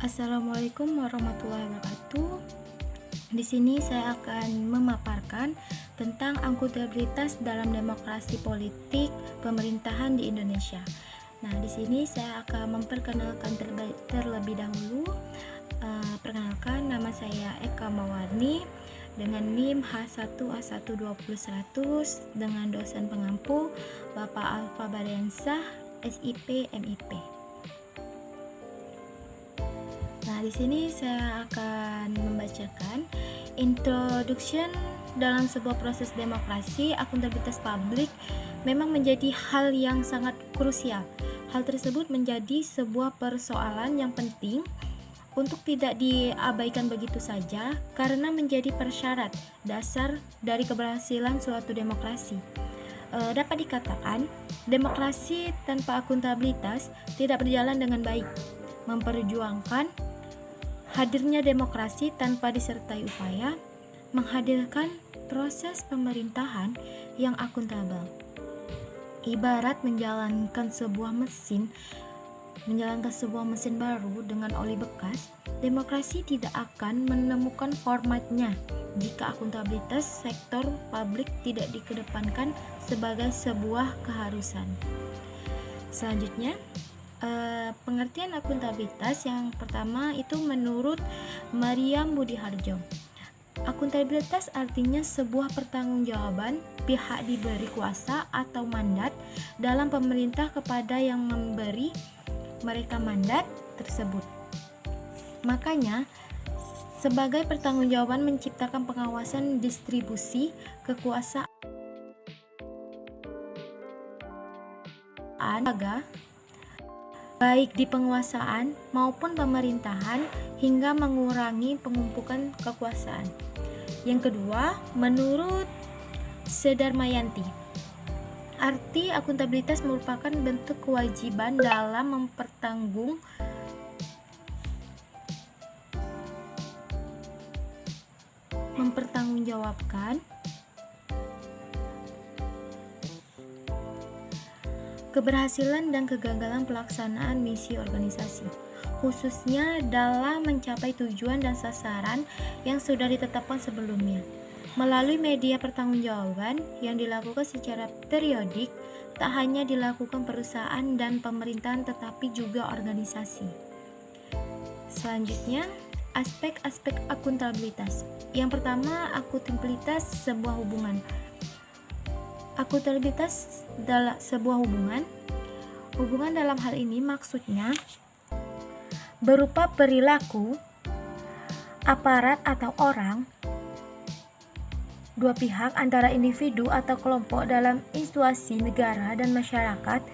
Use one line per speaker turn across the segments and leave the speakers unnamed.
Assalamualaikum warahmatullahi wabarakatuh. Di sini saya akan memaparkan tentang akuntabilitas dalam demokrasi politik pemerintahan di Indonesia. Nah, di sini saya akan memperkenalkan terlebih dahulu. Perkenalkan, nama saya Eka Mawarni dengan NIM H1A1201001 dengan dosen pengampu Bapak Alfa Barensyah, SIP, MIP. Nah, di sini saya akan membacakan introduction dalam sebuah proses demokrasi. Akuntabilitas publik memang menjadi hal yang sangat krusial. Hal tersebut menjadi sebuah persoalan yang penting untuk tidak diabaikan begitu saja karena menjadi persyarat dasar dari keberhasilan suatu demokrasi. Dapat dikatakan, demokrasi tanpa akuntabilitas tidak berjalan dengan baik. Memperjuangkan hadirnya demokrasi tanpa disertai upaya menghadirkan proses pemerintahan yang akuntabel. Ibarat menjalankan sebuah mesin baru dengan oli bekas, demokrasi tidak akan menemukan formatnya jika akuntabilitas sektor publik tidak dikedepankan sebagai sebuah keharusan. Selanjutnya, pengertian akuntabilitas yang pertama itu menurut Mariam Budiharjo. Akuntabilitas artinya sebuah pertanggungjawaban pihak diberi kuasa atau mandat dalam pemerintah kepada yang memberi mereka mandat tersebut. Makanya, sebagai pertanggungjawaban menciptakan pengawasan distribusi kekuasaan baik di penguasaan maupun pemerintahan hingga mengurangi pengumpukan kekuasaan. Yang kedua, menurut Sedarmayanti, arti akuntabilitas merupakan bentuk kewajiban dalam mempertanggungjawabkan keberhasilan dan kegagalan pelaksanaan misi organisasi, khususnya dalam mencapai tujuan dan sasaran yang sudah ditetapkan sebelumnya. Melalui media pertanggungjawaban yang dilakukan secara periodik, tak hanya dilakukan perusahaan dan pemerintahan tetapi juga organisasi. Selanjutnya, aspek-aspek akuntabilitas. Yang pertama, akuntabilitas sebuah hubungan. Akuntabilitas dalam sebuah hubungan dalam hal ini maksudnya berupa perilaku aparat atau orang, dua pihak antara individu atau kelompok dalam institusi negara dan masyarakat.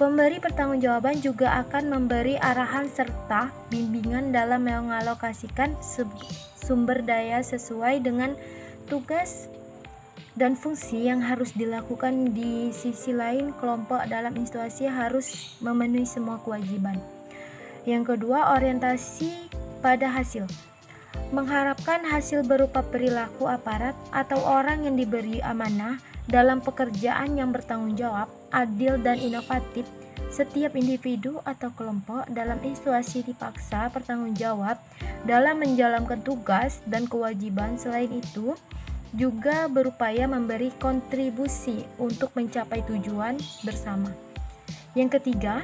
Pemberi pertanggungjawaban juga akan memberi arahan serta bimbingan dalam mengalokasikan sumber daya sesuai dengan tugas dan fungsi yang harus dilakukan. Di sisi lain, kelompok dalam institusi harus memenuhi semua kewajiban. Yang kedua, orientasi pada hasil. Mengharapkan hasil berupa perilaku aparat atau orang yang diberi amanah dalam pekerjaan yang bertanggung jawab, adil dan inovatif. Setiap individu atau kelompok dalam institusi dipaksa bertanggung jawab dalam menjalankan tugas dan kewajiban. Selain itu, juga berupaya memberi kontribusi untuk mencapai tujuan bersama. Yang ketiga,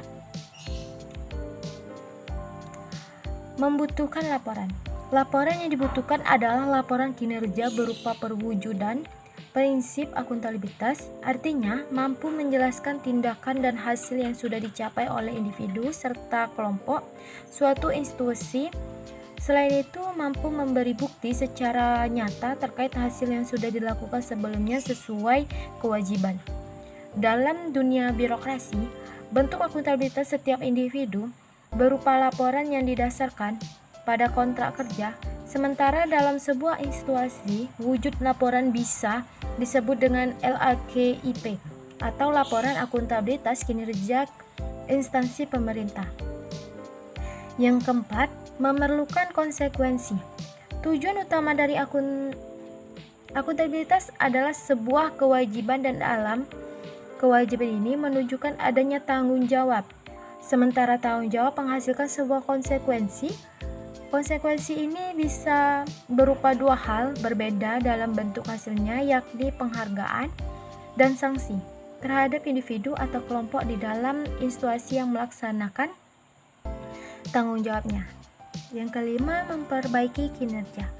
membutuhkan laporan. Laporan yang dibutuhkan adalah laporan kinerja berupa perwujudan prinsip akuntabilitas, artinya mampu menjelaskan tindakan dan hasil yang sudah dicapai oleh individu serta kelompok suatu institusi. Selain itu, mampu memberi bukti secara nyata terkait hasil yang sudah dilakukan sebelumnya sesuai kewajiban. Dalam dunia birokrasi, bentuk akuntabilitas setiap individu berupa laporan yang didasarkan pada kontrak kerja, sementara dalam sebuah institusi, wujud laporan bisa disebut dengan LAKIP atau laporan akuntabilitas kinerja instansi pemerintah. Yang keempat, memerlukan konsekuensi. Tujuan utama dari akuntabilitas adalah sebuah kewajiban dan dalam kewajiban ini menunjukkan adanya tanggung jawab. Sementara tanggung jawab menghasilkan sebuah konsekuensi, Konsekuensi ini bisa berupa dua hal berbeda dalam bentuk hasilnya, yakni penghargaan dan sanksi terhadap individu atau kelompok di dalam institusi yang melaksanakan tanggung jawabnya. Yang kelima, memperbaiki kinerja.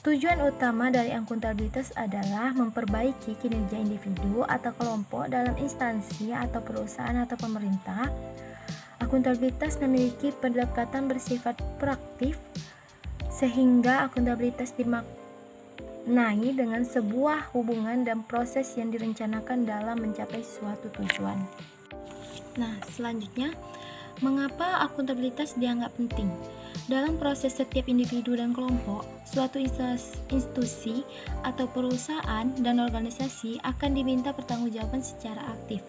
Tujuan utama dari akuntabilitas adalah memperbaiki kinerja individu atau kelompok dalam instansi atau perusahaan atau pemerintah. Akuntabilitas memiliki pendekatan bersifat proaktif, sehingga akuntabilitas dimaknai dengan sebuah hubungan dan proses yang direncanakan dalam mencapai suatu tujuan. Nah, selanjutnya, mengapa akuntabilitas dianggap penting? Dalam proses setiap individu dan kelompok, suatu institusi atau perusahaan dan organisasi akan diminta pertanggungjawaban secara aktif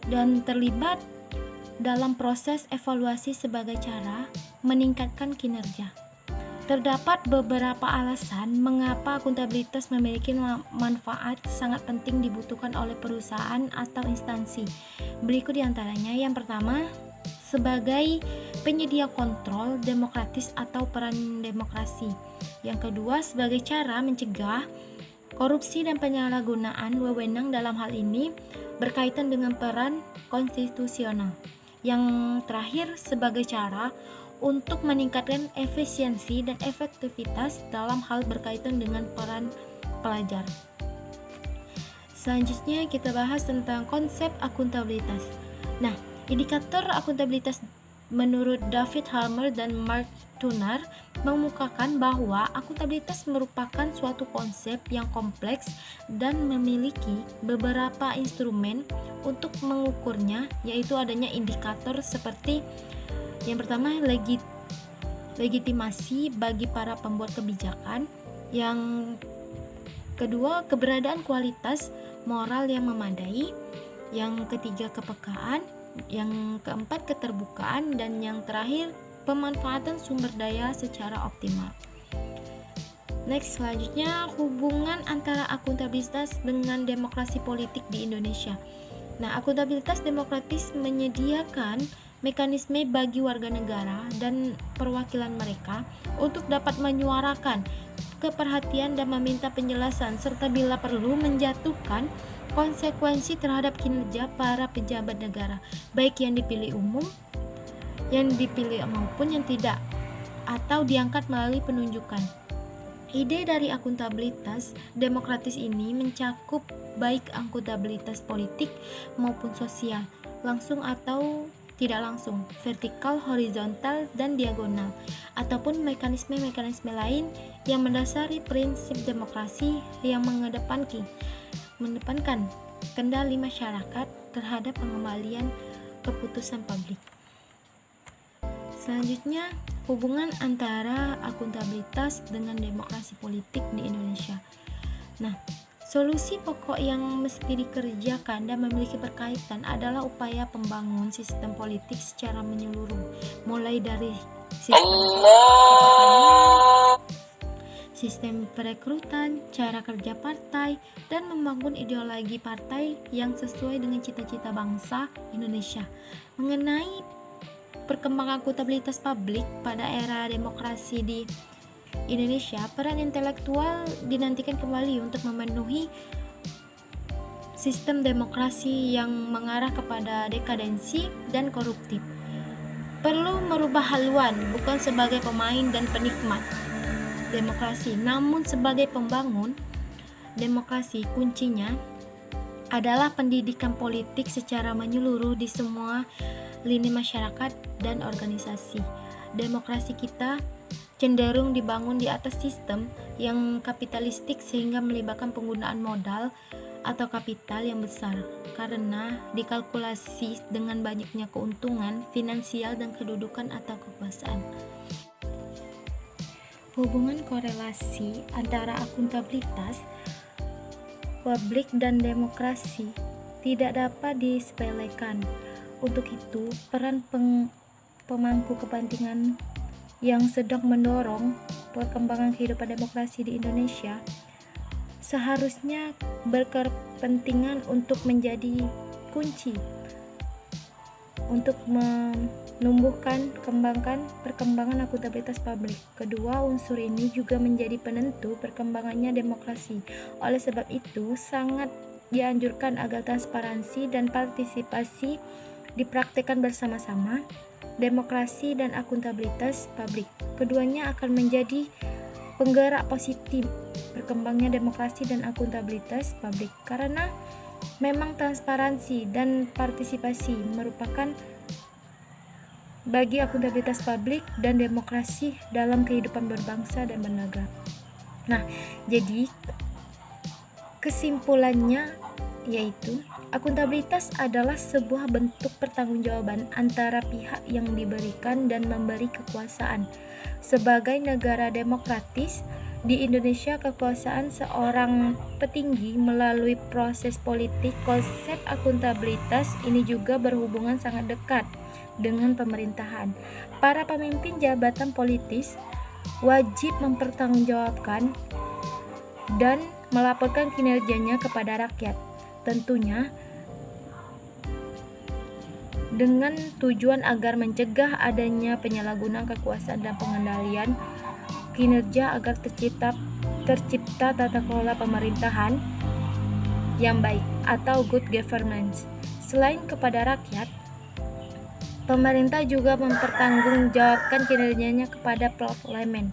dan terlibat dalam proses evaluasi sebagai cara meningkatkan kinerja. Terdapat beberapa alasan mengapa akuntabilitas memiliki manfaat sangat penting dibutuhkan oleh perusahaan atau instansi. Berikut diantaranya. Yang pertama, sebagai penyedia kontrol demokratis atau peran demokrasi. Yang kedua, sebagai cara mencegah korupsi dan penyalahgunaan wewenang, dalam hal ini berkaitan dengan peran konstitusional. Yang terakhir, sebagai cara untuk meningkatkan efisiensi dan efektivitas dalam hal berkaitan dengan peran pelajar. Selanjutnya kita bahas tentang konsep akuntabilitas. Nah, indikator akuntabilitas menurut David Halmer dan Mark Tuner mengemukakan bahwa akuntabilitas merupakan suatu konsep yang kompleks dan memiliki beberapa instrumen untuk mengukurnya, yaitu adanya indikator seperti yang pertama, legitimasi bagi para pembuat kebijakan. Yang kedua, keberadaan kualitas moral yang memadai. Yang ketiga, kepekaan. Yang keempat, keterbukaan. Dan yang terakhir, pemanfaatan sumber daya secara optimal. Next, selanjutnya, hubungan antara akuntabilitas dengan demokrasi politik di Indonesia. Nah, akuntabilitas demokratis menyediakan mekanisme bagi warga negara dan perwakilan mereka untuk dapat menyuarakan keperhatian dan meminta penjelasan, serta bila perlu menjatuhkan konsekuensi terhadap kinerja para pejabat negara, baik yang dipilih umum, yang dipilih maupun yang tidak, atau diangkat melalui penunjukan. Ide dari akuntabilitas demokratis ini mencakup baik akuntabilitas politik maupun sosial, langsung atau tidak langsung, vertikal, horizontal, dan diagonal, ataupun mekanisme-mekanisme lain yang mendasari prinsip demokrasi yang mengedepankan kendali masyarakat terhadap pengembalian keputusan publik. Selanjutnya, hubungan antara akuntabilitas dengan demokrasi politik di Indonesia. Nah, solusi pokok yang mesti dikerjakan dan memiliki berkaitan adalah upaya pembangun sistem politik secara menyeluruh, mulai dari sistem perekrutan, cara kerja partai, dan membangun ideologi partai yang sesuai dengan cita-cita bangsa Indonesia. Mengenai perkembangan akuntabilitas publik pada era demokrasi di Indonesia, peran intelektual dinantikan kembali untuk memenuhi sistem demokrasi yang mengarah kepada dekadensi dan koruptif. Perlu merubah haluan bukan sebagai pemain dan penikmat demokrasi, namun sebagai pembangun demokrasi. Kuncinya adalah pendidikan politik secara menyeluruh di semua lini masyarakat dan organisasi. Demokrasi kita cenderung dibangun di atas sistem yang kapitalistik sehingga melibatkan penggunaan modal atau kapital yang besar karena dikalkulasi dengan banyaknya keuntungan finansial dan kedudukan atau kekuasaan. Hubungan korelasi antara akuntabilitas publik dan demokrasi tidak dapat disepelekan. Untuk itu, peran pemangku kepentingan yang sedang mendorong perkembangan kehidupan demokrasi di Indonesia seharusnya berkepentingan untuk menjadi kunci untuk kembangkan perkembangan akuntabilitas publik. Kedua unsur ini juga menjadi penentu perkembangannya demokrasi. Oleh sebab itu, sangat dianjurkan agar transparansi dan partisipasi dipraktikkan bersama-sama. Demokrasi dan akuntabilitas publik, keduanya akan menjadi penggerak positif berkembangnya demokrasi dan akuntabilitas publik, karena memang transparansi dan partisipasi merupakan bagi akuntabilitas publik dan demokrasi dalam kehidupan berbangsa dan bernegara. Nah, jadi kesimpulannya yaitu akuntabilitas adalah sebuah bentuk pertanggungjawaban antara pihak yang diberikan dan memberi kekuasaan. Sebagai negara demokratis, di Indonesia kekuasaan seorang petinggi melalui proses politik, konsep akuntabilitas ini juga berhubungan sangat dekat dengan pemerintahan. Para pemimpin jabatan politis wajib mempertanggungjawabkan dan melaporkan kinerjanya kepada rakyat. Tentunya dengan tujuan agar mencegah adanya penyalahgunaan kekuasaan dan pengendalian kinerja agar tercipta tata kelola pemerintahan yang baik atau good governance. Selain kepada rakyat, pemerintah juga mempertanggungjawabkan kinerjanya kepada parlemen.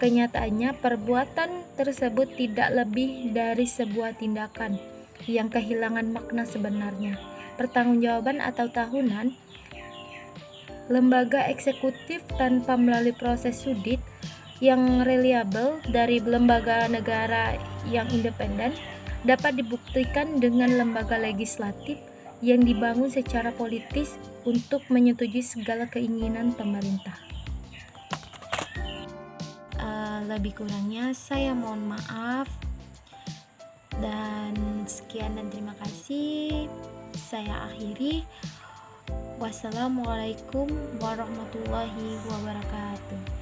Kenyataannya, perbuatan tersebut tidak lebih dari sebuah tindakan yang kehilangan makna sebenarnya. Pertanggungjawaban atau tahunan lembaga eksekutif tanpa melalui proses audit yang reliabel dari lembaga negara yang independen dapat dibuktikan dengan lembaga legislatif yang dibangun secara politis untuk menyetujui segala keinginan pemerintah. Lebih kurangnya saya mohon maaf, dan sekian dan terima kasih. Saya akhiri. Wassalamualaikum warahmatullahi wabarakatuh.